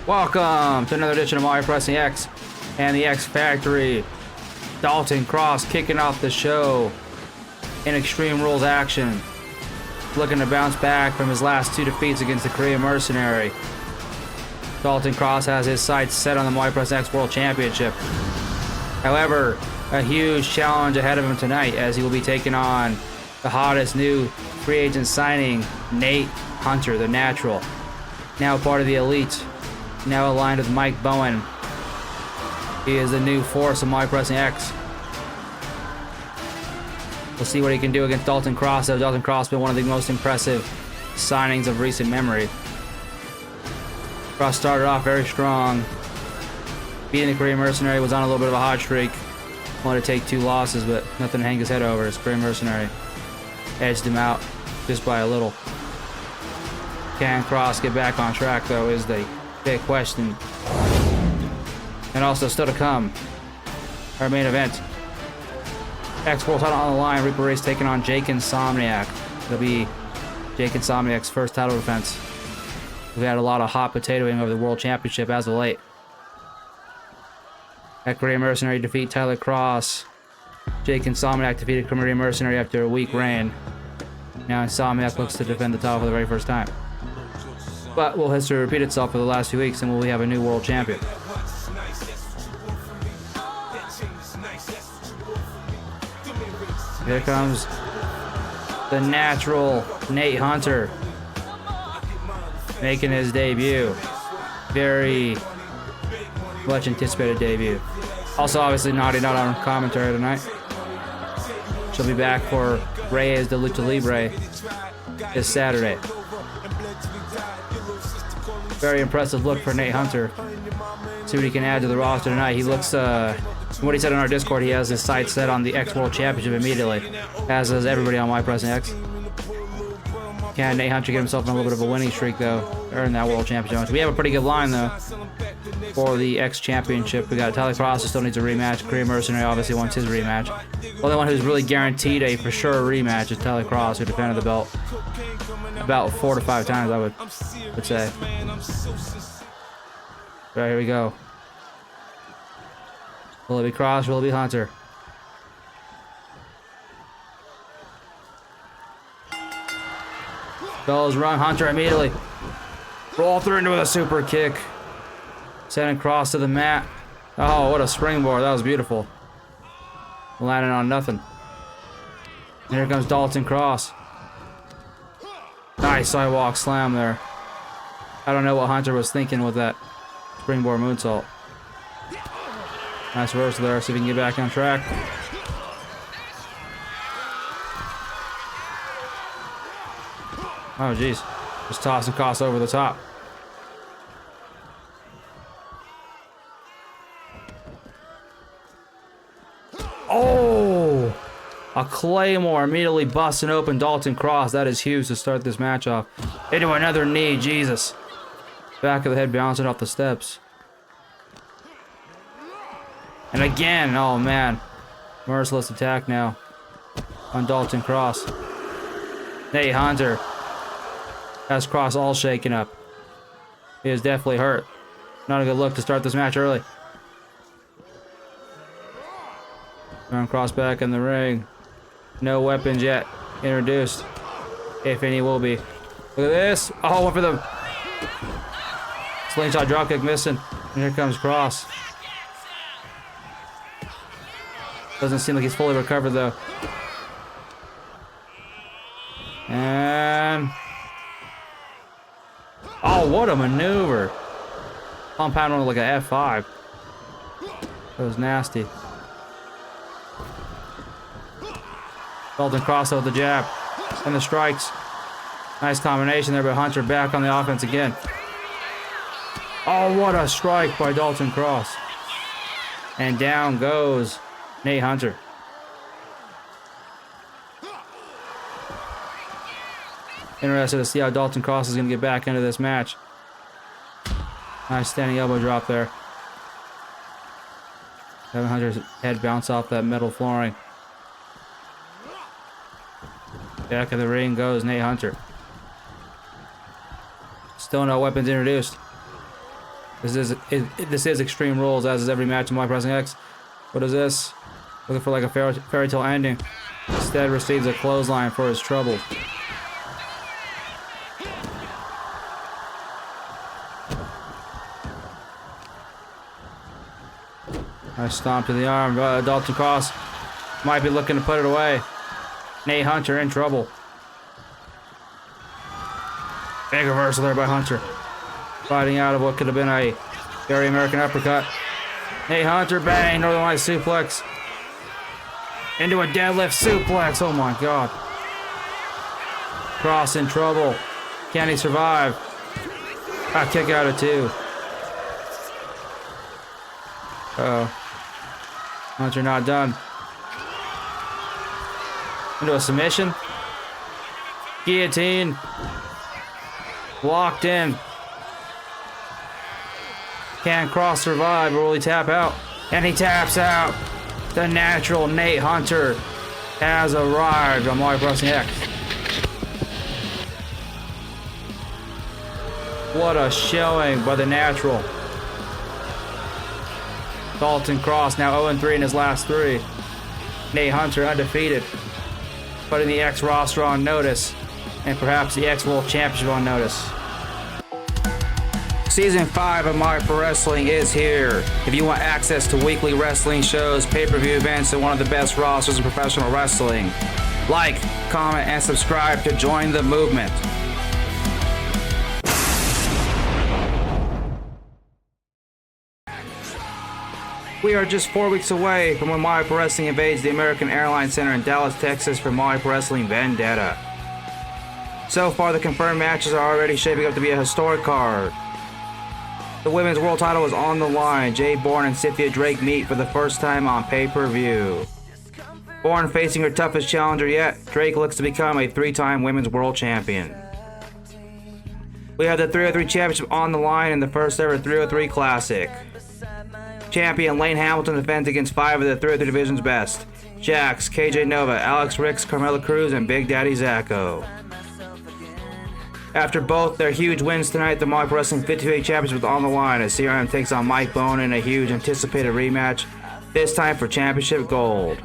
Welcome to another edition of MHPW X and the X Factory. Dalton Cross kicking off the show in Extreme Rules action. Looking to bounce back from his last two defeats against the Korean Mercenary. Dalton Cross has his sights set on the MHPW X World Championship. However, a huge challenge ahead of him tonight as he will be taking on the hottest new free agent signing, Nate Hunter, the Natural. Now part of the Elite. Now aligned with Mike Bowen. He is the new force of MHPW X. We'll see what he can do against Dalton Cross. Dalton Cross has been one of the most impressive signings of recent memory. Cross started off very strong. Beating the Korean Mercenary, was on a little bit of a hot streak. Wanted to take 2 losses, but nothing to hang his head over. His Korean Mercenary edged him out just by a little. Can Cross get back on track, though, is the big question. And also, still to come, our main event. X World title on the line. Reaper Reece taking on Jake Insomniac. It'll be Jake Insomniac's first title defense. We've had a lot of hot potatoing over the World Championship as of late. At Korean Mercenary defeat Dalton Cross. Jake Insomniac defeated Korean Mercenary after a weak reign. Now Insomniac looks to defend the title for the very first time. But will history repeat itself for the last few weeks, and will we have a new world champion? Here comes the Natural Nate Hunter making his debut. Very much anticipated debut. Also, obviously, Naughty not on commentary tonight. She'll be back for Reyes de Lucha Libre this Saturday. Very impressive look for Nate Hunter. See what he can add to the roster tonight. He looks, from what he said on our Discord, he has his sights set on the X World Championship immediately, as does everybody on MHPW X. Can Nate Hunter get himself on a little bit of a winning streak, though? Earn that World Championship. We have a pretty good line, though, for the X Championship. We got Dalton Cross, who still needs a rematch. Korean Mercenary obviously wants his rematch. The only one who's really guaranteed a for sure rematch is Dalton Cross, who defended the belt about 4 to 5 times, I would say. Right, here we go. Will it be Cross? Will it be Hunter? Bells run. Hunter immediately roll through into a super kick. Sending Cross to the mat. Oh, what a springboard. That was beautiful. Landing on nothing. And here comes Dalton Cross. Nice sidewalk slam there. I don't know what Hunter was thinking with that springboard moonsault. Nice reversal there. See if he can get back on track. Oh, jeez. Just tossing Cross over the top. Oh! A Claymore immediately busting open Dalton Cross. That is huge to start this match off. Into another knee. Jesus. Back of the head bouncing off the steps. And again, oh man. Merciless attack now on Dalton Cross. Nate Hunter has Cross all shaken up. He is definitely hurt. Not a good look to start this match early. Dalton Cross back in the ring. No weapons yet introduced. If any will be. Look at this. Oh, went for the slingshot dropkick missing. And here comes Cross. Doesn't seem like he's fully recovered though. And oh, what a maneuver. Compound on like an F5. That was nasty. Dalton Cross with the jab and the strikes. Nice combination there, but Hunter back on the offense again. Oh, what a strike by Dalton Cross. And down goes Nate Hunter. Interested to see how Dalton Cross is going to get back into this match. Nice standing elbow drop there. Hunter's head bounced off that metal flooring. Back of the ring goes Nate Hunter. Still no weapons introduced. This is Extreme Rules, as is every match in Mike Wrestling X. What is this? Looking for like a fairy tale ending. Instead receives a clothesline for his trouble. Nice stomp to the arm. Dalton Cross might be looking to put it away. Nate Hunter in trouble. Big reversal there by Hunter. Fighting out of what could have been a very American uppercut. Nate Hunter, bang, Northern Lights suplex. Into a deadlift suplex, oh my god. Cross in trouble. Can he survive? A kick out of 2. Uh-oh. Hunter not done. Into a submission. Guillotine. Locked in. Can Cross survive or will he tap out? And he taps out. The natural Nate Hunter has arrived on Mike Wrestling X. What a showing by the natural. Dalton Cross now 0-3 in his last 3. Nate Hunter undefeated. Putting the X roster on notice. And perhaps the X World Championship on notice. Season 5 of My Pro Wrestling is here. If you want access to weekly wrestling shows, pay-per-view events, and one of the best rosters in professional wrestling, like, comment, and subscribe to join the movement. We are just 4 weeks away from when My Pro Wrestling invades the American Airlines Center in Dallas, Texas for My Pro Wrestling Vendetta. So far, the confirmed matches are already shaping up to be a historic card. The women's world title is on the line. Jay Bourne and Cynthia Drake meet for the first time on pay-per-view. Bourne facing her toughest challenger yet, Drake looks to become a 3-time women's world champion. We have the 303 championship on the line in the first ever 303 Classic. Champion Lane Hamilton defends against 5 of the 303 division's best. Jax, KJ Nova, Alex Ricks, Carmella Cruz, and Big Daddy Zacco. After both their huge wins tonight, the Mike Wrestling 58 Championship is on the line as CRM takes on Mike Bowen in a huge anticipated rematch, this time for Championship Gold.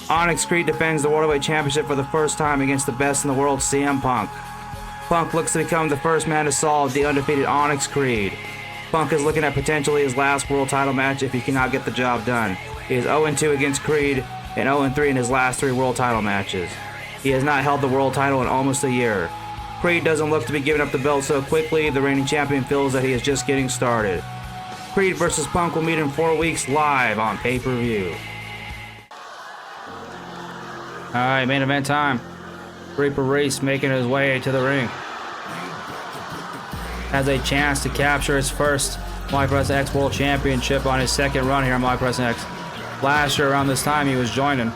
Onyx Creed defends the Worldwide Championship for the first time against the best in the world, CM Punk. Punk looks to become the first man to solve the undefeated Onyx Creed. Punk is looking at potentially his last world title match if he cannot get the job done. He is 0-2 against Creed and 0-3 in his last 3 world title matches. He has not held the world title in almost a year. Creed doesn't look to be giving up the belt so quickly. The reigning champion feels that he is just getting started. Creed versus Punk will meet in 4 weeks live on pay-per-view. Alright, main event time. Reaper Reece making his way to the ring. Has a chance to capture his first Mike Wrestling X World Championship on his second run here on Mike Wrestling X. Last year around this time he was joining.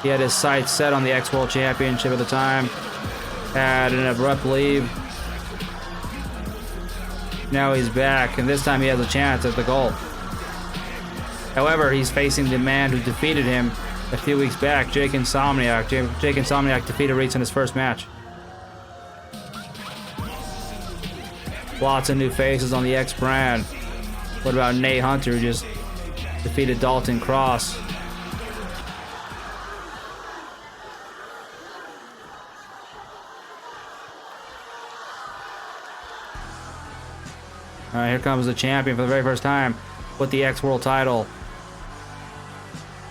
He had his sights set on the X World Championship at the time. Had an abrupt leave. Now he's back, and this time he has a chance at the gold. However, he's facing the man who defeated him a few weeks back, Jake Insomniac. Jake Insomniac defeated Reece in his first match. Lots of new faces on the X brand. What about Nate Hunter, who just defeated Dalton Cross? Alright, here comes the champion for the very first time with the X World title.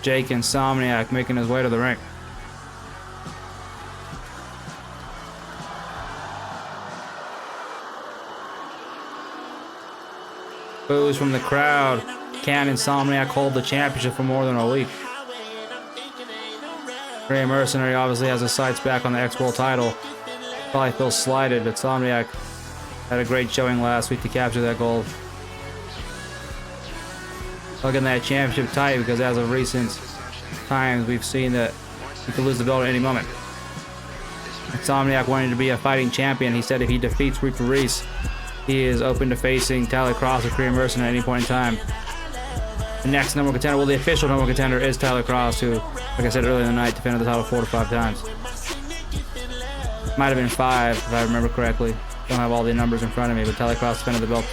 Jake Insomniac making his way to the ring. Boos from the crowd. Can Insomniac hold the championship for more than a week? Korean Mercenary obviously has his sights back on the X World title. Probably feels slighted, but Insomniac had a great showing last week to capture that gold. Looking that championship tight because as of recent times we've seen that he could lose the belt at any moment. Insomniac wanted to be a fighting champion. He said if he defeats Reaper Reece, he is open to facing Tyler Cross or Korean Mercenary at any point in time. The next number one contender, well, the official number one contender is Tyler Cross, who, like I said earlier in the night, defended the title 4 to 5 times. Might have been 5 if I remember correctly. Don't have all the numbers in front of me, but Telecross defended the belt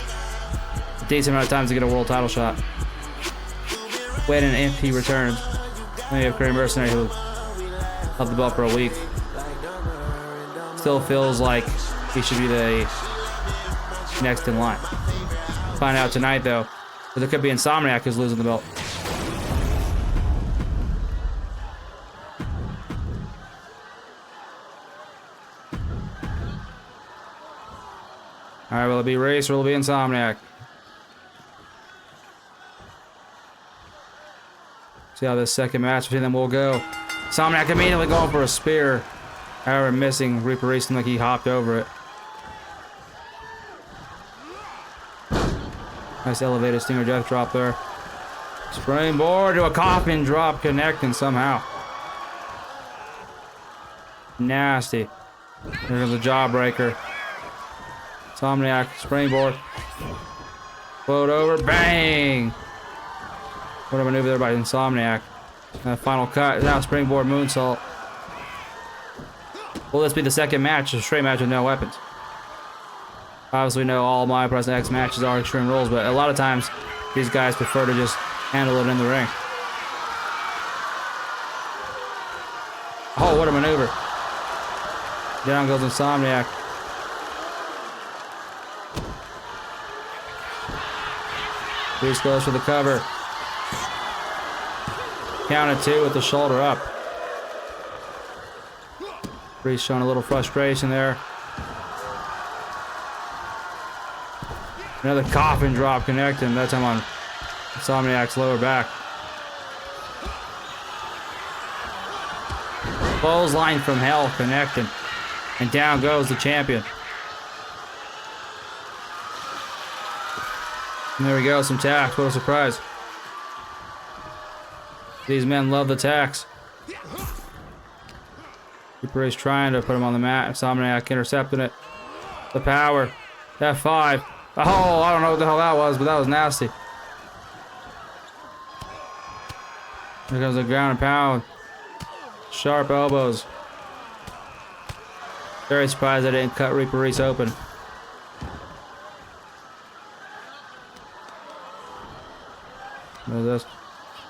a decent amount of times to get a world title shot. When and if he returns. Then you have Korean Mercenary who held the belt for a week. Still feels like he should be the next in line. Find out tonight though, but there could be Insomniac who's losing the belt. All right, will it be Reece or will it be Insomniac? See how this second match between them will go. Insomniac immediately going for a spear. However, missing Reaper Reece like he hopped over it. Nice elevated stinger death drop there. Springboard to a coffin drop connecting somehow. Nasty. There's a jawbreaker. Insomniac springboard. Float over. Bang! What a maneuver there by Insomniac. Final cut. Now springboard moonsault. Will this be the second match? A straight match with no weapons. Obviously, we know all my MHPW X matches are Extreme Rules, but a lot of times these guys prefer to just handle it in the ring. Oh, what a maneuver. Down goes Insomniac. Reece goes for the cover. Count of 2 with the shoulder up. Reece showing a little frustration there. Another coffin drop connecting, that time on Insomniac's lower back. Clothesline from hell connecting. And down goes the champion. And there we go, some tacks. What a surprise. These men love the tacks. Reaper Reece trying to put him on the mat. Insomniac intercepting it. The power. F5. Oh, I don't know what the hell that was, but that was nasty. There goes the ground and pound. Sharp elbows. Very surprised I didn't cut Reaper Reece open. What is this?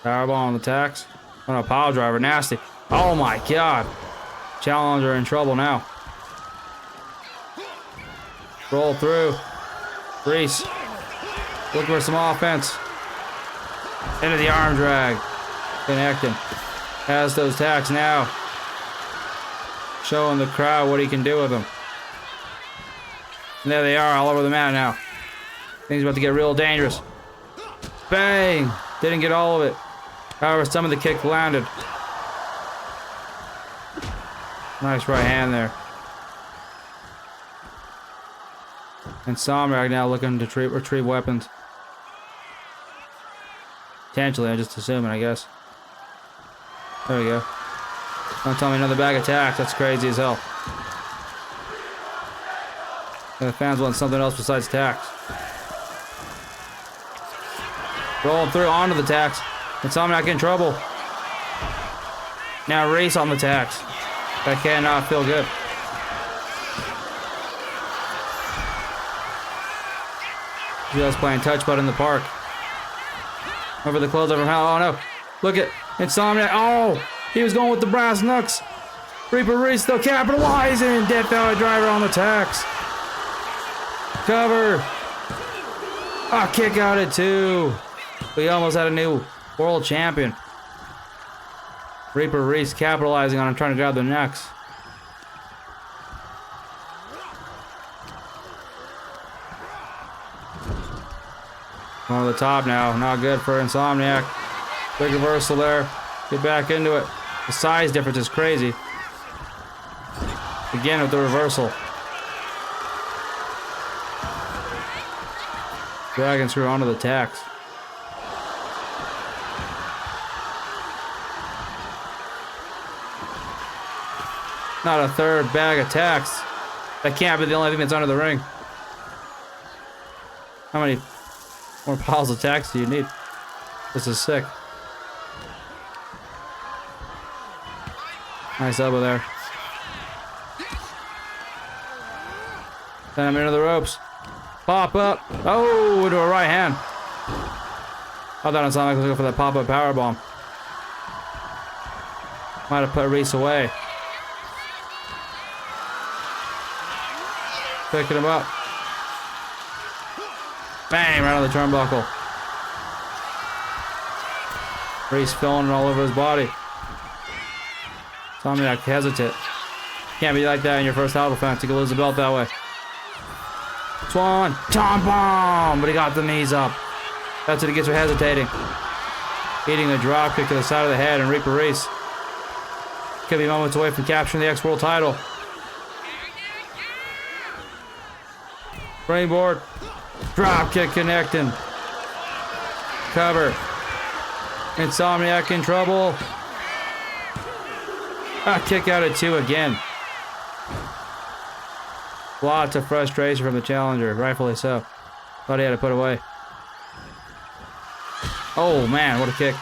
Powerball on the tacks. Oh no, pile driver, nasty. Oh my god. Challenger in trouble now. Roll through. Reece. Look for some offense. Into the arm drag. Connecting. Has those tacks now. Showing the crowd what he can do with them. And there they are all over the mat now. Things about to get real dangerous. Bang! Didn't get all of it. However, some of the kick landed. Nice right hand there. Insomniac now looking to retrieve weapons. Potentially, I'm just assuming, I guess. There we go. Don't tell me another bag of tacks. That's crazy as hell. The fans want something else besides tacks. Rolling through onto the tacks. Insomniac in trouble. Now Reece on the tacks. That cannot feel good. Just playing touch butt in the park. Over the clothes over hell. Oh no. Look at Insomniac. Oh! He was going with the brass knucks. Reaper Reece still capitalizing. Death Valley driver on the tacks. Cover. Oh, kick out at 2. We almost had a new world champion. Reaper Reece capitalizing on him, trying to grab the necks. Going to the top now. Not good for Insomniac. Big reversal there. Get back into it. The size difference is crazy. Again with the reversal. Dragon screw onto the tacks. Not a third bag of tacks. That can't be the only thing that's under the ring. How many more piles of tacks do you need? This is sick. Nice elbow there. Send him into the ropes. Pop up. Oh, into a right hand. I thought Insomniac was looking for that pop-up powerbomb. Might have put Reece away. Picking him up. Bang, right on the turnbuckle. Reece feeling it all over his body. Insomniac hesitant. Can't be like that in your first title defense. You can lose the belt that way. Swan, Tom Bomb, but he got the knees up. That's what he gets for hesitating. Eating a drop kick to the side of the head, and Reaper Reece could be moments away from capturing the X World title. Springboard, drop kick connecting. Cover. Insomniac in trouble. A kick out at 2 again. Lots of frustration from the challenger, rightfully so. Thought he had to put away. Oh man, what a kick.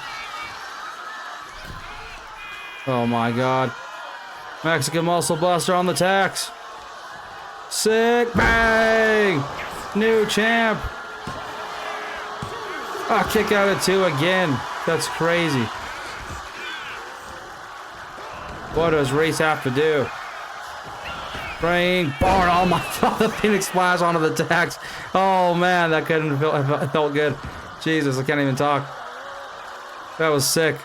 Oh my god. Mexican Muscle Buster on the tax. Sick bang! New champ. A kick out at 2 again. That's crazy. What does Reece have to do? Spring barn. Oh my god, the Phoenix Splash onto the tax. Oh man, that couldn't have felt good. Jesus, I can't even talk. That was sick.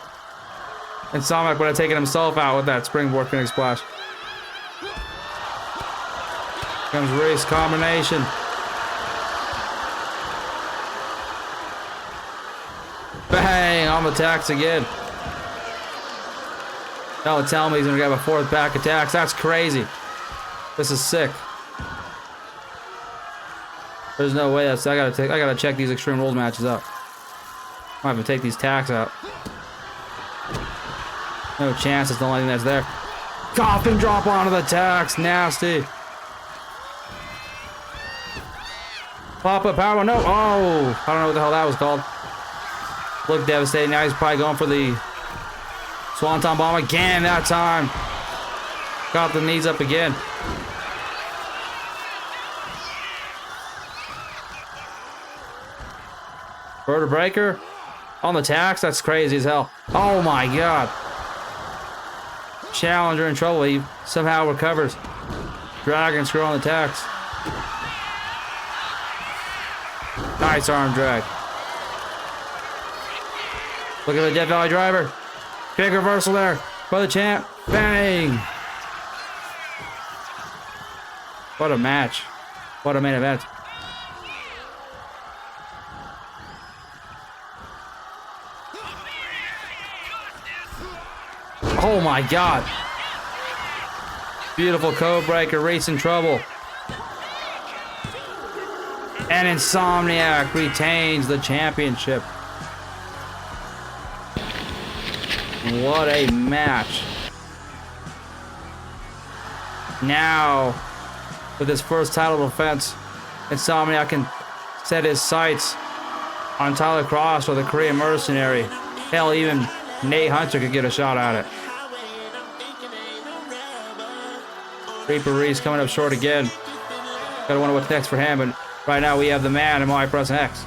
Insomniac would have taken himself out with that springboard Phoenix Splash. Comes Reece combination. Bang, on the tax again. Don't tell me he's gonna grab a 4th back attacks. That's crazy. This is sick. There's no way that's. I gotta check these Extreme Rules matches out. Might have to take these tacks out. No chance. It's the only thing that's there. Coffin drop onto the tax. Nasty. Pop up power. No. Oh, I don't know what the hell that was called. Looked devastating. Now he's probably going for the Swanton Bomb again that time. Got the knees up again. Vertebreaker on the tax. That's crazy as hell. Oh my god. Challenger in trouble. He somehow recovers. Dragon screw on the tax. Nice arm drag. Look at the Death Valley driver. Big reversal there for the champ. Bang. What a match. What a main event. Oh my god. Beautiful code breaker. Reece in trouble. And Insomniac retains the championship. What a match. Now, with his first title defense, Insomniac can set his sights on Dalton Cross or the Korean Mercenary. Hell, even Nate Hunter could get a shot at it. Reaper Reece coming up short again. Gotta wonder what's next for him, but right now we have the man in MHPW X.